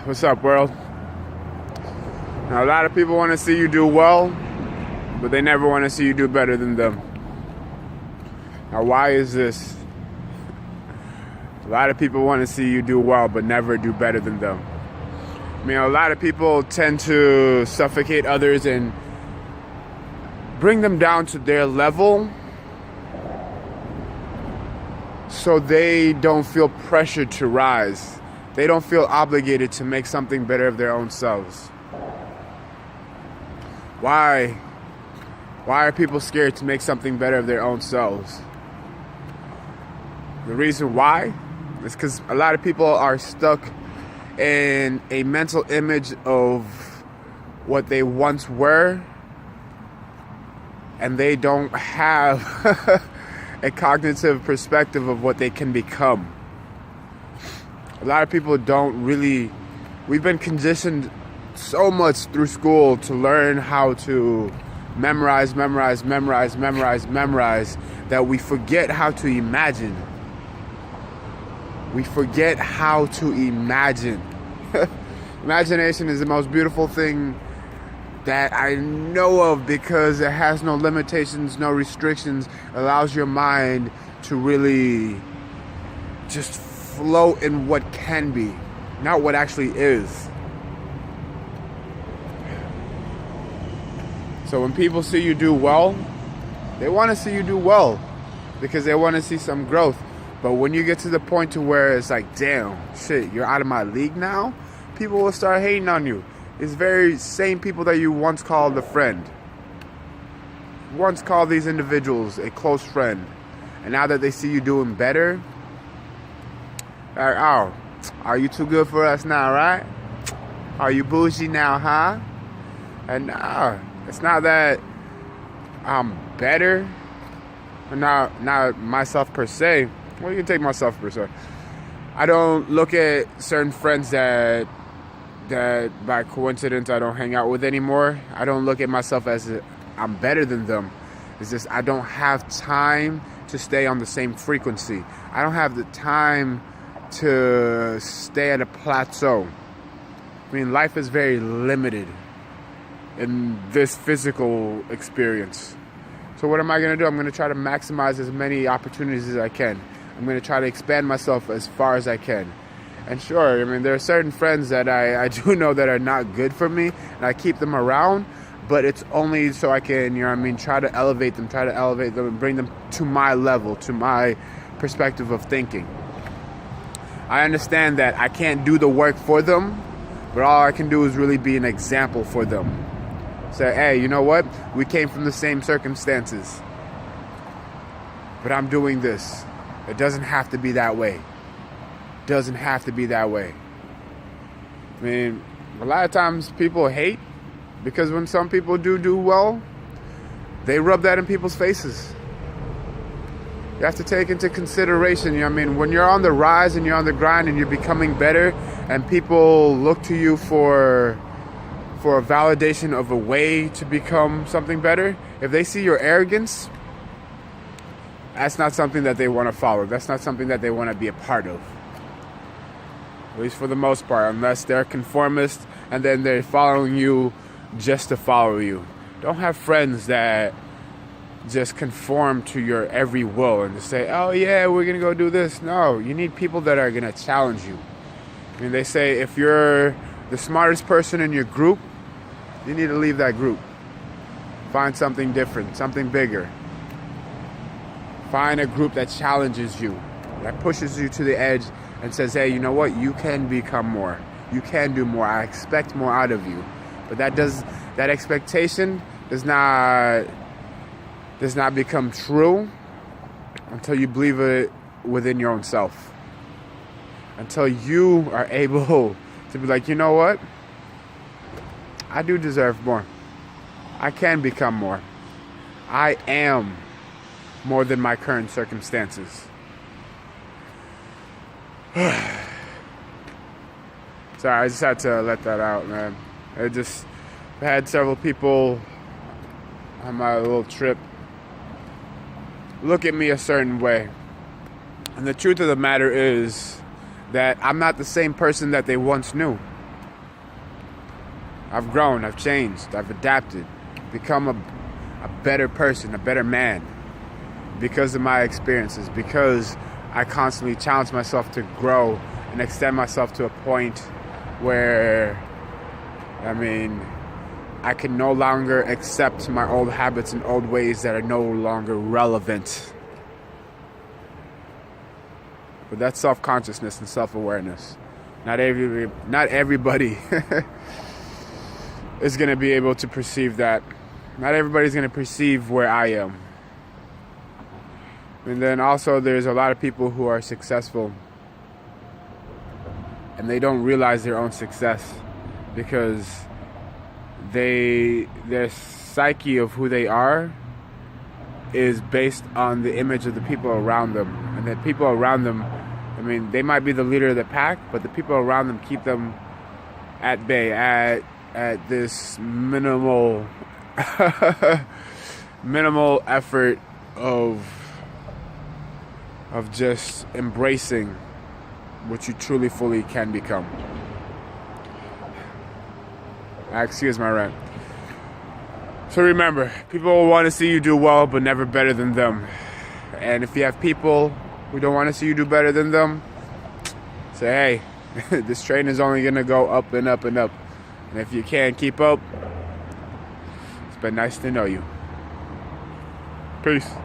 What's up, world? Now, a lot of people want to see you do well, but they never want to see you do better than them. Now, why is this? A lot of people want to see you do well, but never do better than them. I mean, a lot of people tend to suffocate others and bring them down to their level so they don't feel pressured to rise. They don't feel obligated to make something better of their own selves. Why? Why are people scared to make something better of their own selves? The reason why is because a lot of people are stuck in a mental image of what they once were, and they don't have a cognitive perspective of what they can become. A lot of people don't really, we've been conditioned so much through school to learn how to memorize, that we forget how to imagine. We forget how to imagine. Imagination is the most beautiful thing that I know of because it has no limitations, no restrictions, allows your mind to really just float in what can be, not what actually is. So when people see you do well, they want to see you do well because they want to see some growth. But when you get to the point to where it's like, damn, shit, you're out of my league now, people will start hating on you. It's very same people that you once called a friend. Once called these individuals a close friend. And now that they see you doing better, like, oh, are you too good for us now, right? Are you bougie now, huh? And it's not that I'm better, not myself per se. Well, you can take myself per se. I don't look at certain friends that by coincidence I don't hang out with anymore. I don't look at myself as I'm better than them. It's just I don't have time to stay on the same frequency. I don't have the time to stay at a plateau. I mean, life is very limited in this physical experience. So what am I going to do? I'm going to try to maximize as many opportunities as I can. I'm going to try to expand myself as far as I can. And sure, I mean, there are certain friends that I do know that are not good for me, and I keep them around, but it's only so I can, try to elevate them and bring them to my level, to my perspective of thinking. I understand that I can't do the work for them, but all I can do is really be an example for them. Say, hey, you know what? We came from the same circumstances, but I'm doing this. It doesn't have to be that way. Doesn't have to be that way. I mean, a lot of times people hate because when some people do well, they rub that in people's faces. You have to take into consideration, when you're on the rise and you're on the grind and you're becoming better and people look to you for a validation of a way to become something better, if they see your arrogance, that's not something that they want to follow. That's not something that they want to be a part of. At least for the most part, unless they're conformist and then they're following you just to follow you. Don't have friends that just conform to your every will and just say, oh yeah, we're gonna go do this. No, you need people that are gonna challenge you. I mean, they say if you're the smartest person in your group, you need to leave that group. Find something different, something bigger. Find a group that challenges you, that pushes you to the edge and says, hey, you know what? You can become more. You can do more. I expect more out of you. But that expectation does not become true until you believe it within your own self. Until you are able to be like, you know what? I do deserve more. I can become more. I am more than my current circumstances. Sorry, I just had to let that out, man. I had several people on my little trip look at me a certain way. And the truth of the matter is that I'm not the same person that they once knew. I've grown, I've changed, I've adapted, become a better person, a better man because of my experiences, because I constantly challenge myself to grow and extend myself to a point where, I can no longer accept my old habits and old ways that are no longer relevant. But that's self-consciousness and self-awareness. Not everybody is going to be able to perceive that. Not everybody's going to perceive where I am. And then also there's a lot of people who are successful and they don't realize their own success because their psyche of who they are is based on the image of the people around them. And the people around them, they might be the leader of the pack, but the people around them keep them at bay, at this minimal effort of just embracing what you truly fully can become. Excuse my rant. So remember, people will want to see you do well, but never better than them. And if you have people who don't want to see you do better than them, say, hey, this train is only going to go up and up and up. And if you can't keep up, it's been nice to know you. Peace.